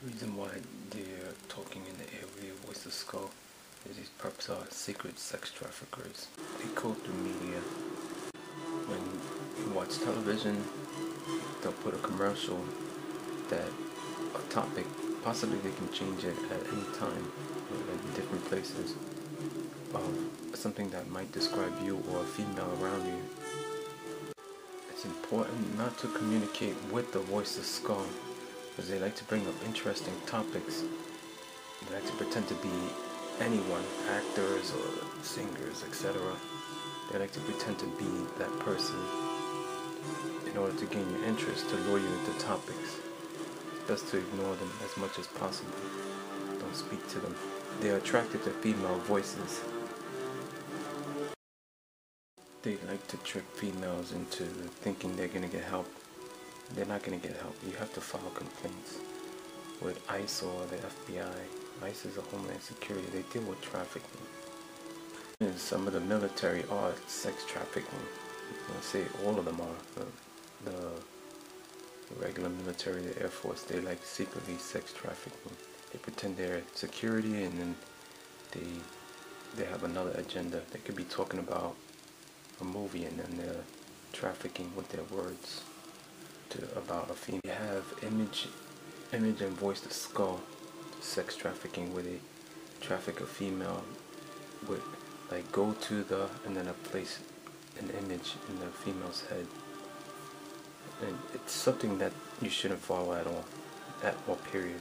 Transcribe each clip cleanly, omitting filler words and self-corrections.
Reason why they're talking in the air with your voice of skull is these perps are secret sex traffickers. They code through media. When you watch television, they'll put a commercial that a topic, possibly they can change it at any time in different places, something that might describe you or a female around you. It's important not to communicate with the voice of skull, because they like to bring up interesting topics. They like to pretend to be anyone, actors or singers, etc. They like to pretend to be that person in order to gain your interest, to lure you into topics. It's best to ignore them as much as possible. Don't speak to them. They're attracted to female voices. They like to trick females into thinking they're going to get help. They're not going to get help. You have to file complaints with ICE or the FBI. ICE is a Homeland Security. They deal with trafficking. And some of the military are sex trafficking. Let's say all of them are. The regular military, the Air Force, they like secretly sex trafficking. They pretend they're security, and then they have another agenda. They could be talking about a movie, and then they're trafficking with their words about a female. You have image and voice to skull sex trafficking, where they traffic a female with like go to the and then place an image in the female's head, and it's something that you shouldn't follow at all period.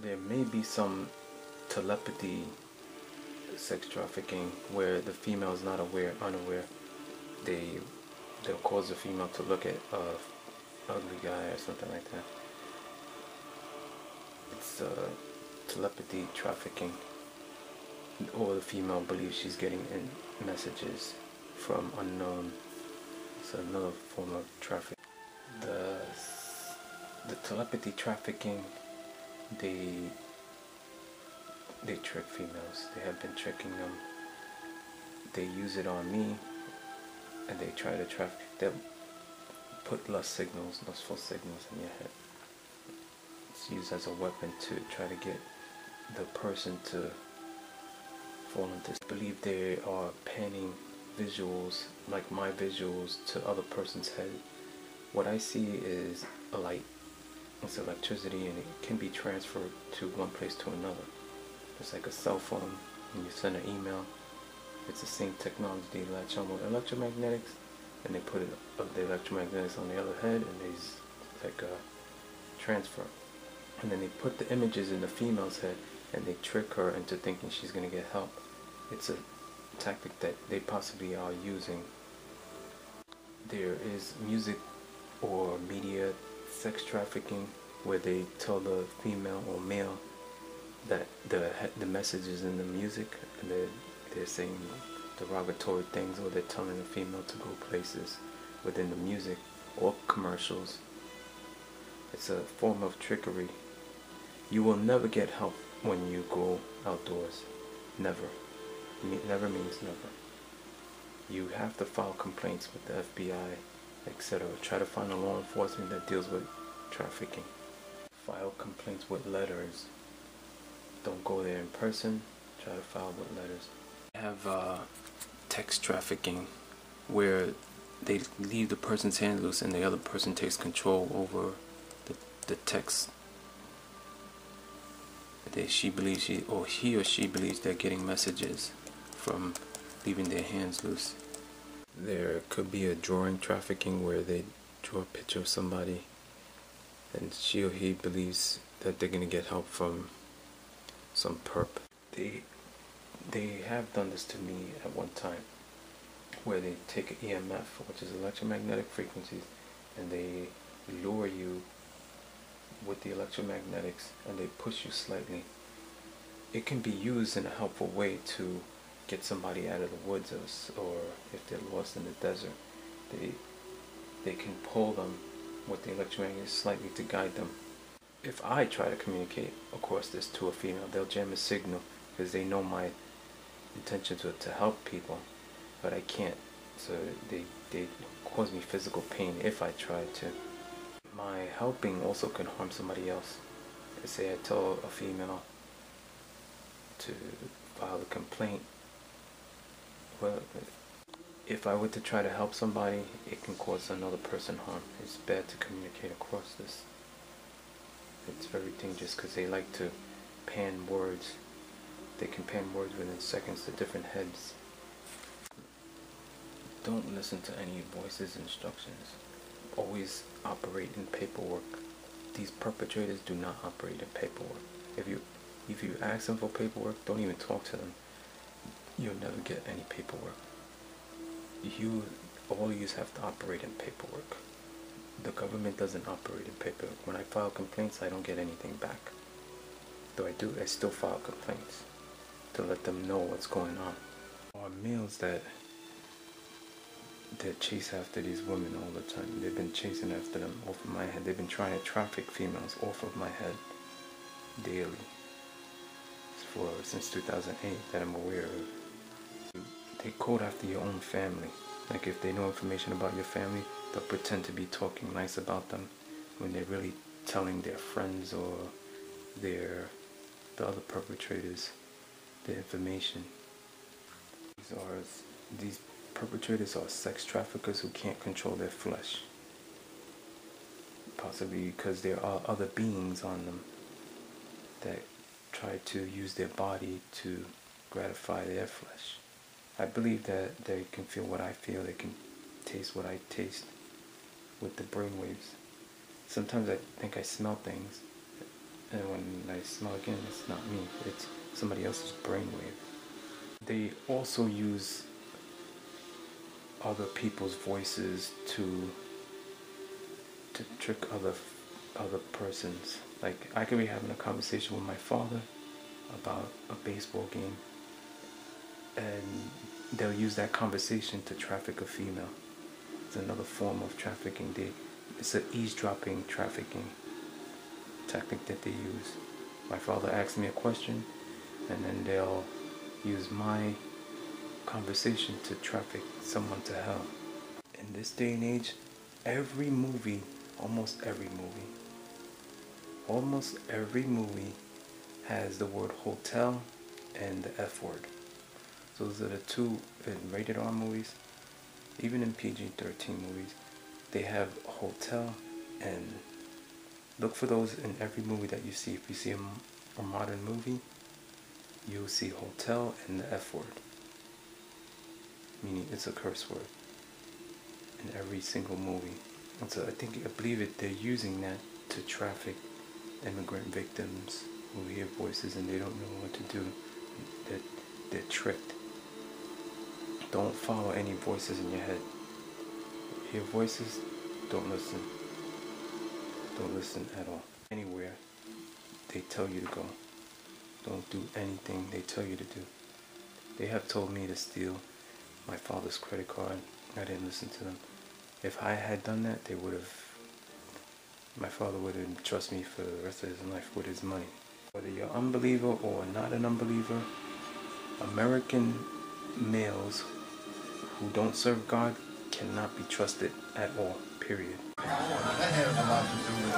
There may be some telepathy sex trafficking where the female is not unaware. They'll cause the female to look at a ugly guy or something like that. It's telepathy trafficking, or the female believes she's getting messages from unknown. It's another form of trafficking. The telepathy trafficking, they trick females. They have been tricking them. They use it on me, and they try to traffic. They'll put lustful signals in your head. It's used as a weapon to try to get the person to fall into. Believe they are panning visuals, like my visuals, to other person's head. What I see is a light. It's electricity, and it can be transferred to one place to another. It's like a cell phone. When you send an email, it's the same technology. They latch on with electromagnetics, and they put the electromagnetics on the other head, and there's like a transfer. And then they put the images in the female's head, and they trick her into thinking she's going to get help. It's a tactic that they possibly are using. There is music or media sex trafficking, where they tell the female or male that the message is in the music, and they're saying derogatory things, or they're telling the female to go places within the music or commercials. It's a form of trickery. You will never get help when you go outdoors. Never. Never means never. You have to file complaints with the FBI, etc. Try to find a law enforcement that deals with trafficking. File complaints with letters. Don't go there in person. Try to file with letters. I have text trafficking, where they leave the person's hand loose and the other person takes control over the text. He or she believes they're getting messages from leaving their hands loose. There could be a drawing trafficking, where they draw a picture of somebody, and she or he believes that they're going to get help from some perp. They have done this to me at one time, where they take an EMF, which is electromagnetic frequencies, and they lure you with the electromagnetics, and they push you slightly. It can be used in a helpful way to get somebody out of the woods, or if they're lost in the desert, they can pull them with the electromagnetics slightly to guide them. If I try to communicate, of course, this to a female, they'll jam a signal, because they know my intention to help people, but I can't. So they cause me physical pain if I try to. My helping also can harm somebody else. Let's say I tell a female to file a complaint. Well, if I were to try to help somebody, it can cause another person harm. It's bad to communicate across this. It's very dangerous because they like to pan words. They can pan words within seconds to different heads. Don't listen to any voices, instructions. Always operate in paperwork. These perpetrators do not operate in paperwork. If you ask them for paperwork, don't even talk to them. You'll never get any paperwork. All you have to operate in paperwork. The government doesn't operate in paperwork. When I file complaints, I don't get anything back. Though I still file complaints to let them know what's going on. Or males that chase after these women all the time. They've been chasing after them off of my head. They've been trying to traffic females off of my head daily. Since 2008 that I'm aware of. They code after your own family. Like if they know information about your family, they'll pretend to be talking nice about them when they're really telling their friends or the other perpetrators the information. These perpetrators are sex traffickers who can't control their flesh. Possibly because there are other beings on them that try to use their body to gratify their flesh. I believe that they can feel what I feel, they can taste what I taste with the brainwaves. Sometimes I think I smell things, and when I smell again, it's not me, it's somebody else's brainwave. They also use other people's voices to trick other persons. Like I could be having a conversation with my father about a baseball game, and they'll use that conversation to traffic a female. It's another form of trafficking. It's an eavesdropping trafficking tactic that they use. My father asks me a question, and then they'll use my conversation to traffic someone to hell. In this day and age, almost every movie has the word hotel and the F word. So those are the two in rated R movies. Even in PG-13 movies, they have hotel, and look for those in every movie that you see. If you see a modern movie, you'll see hotel and the F word, meaning it's a curse word in every single movie. And so I believe they're using that to traffic immigrant victims who hear voices and they don't know what to do. They're tricked. Don't follow any voices in your head. Hear voices, don't listen. Don't listen at all. Anywhere they tell you to go, don't do anything they tell you to do. They have told me to steal my father's credit card. I didn't listen to them. If I had done that, my father wouldn't trust me for the rest of his life with his money. Whether you're an unbeliever or not an unbeliever, American males who don't serve God cannot be trusted at all, period. That has a lot to do with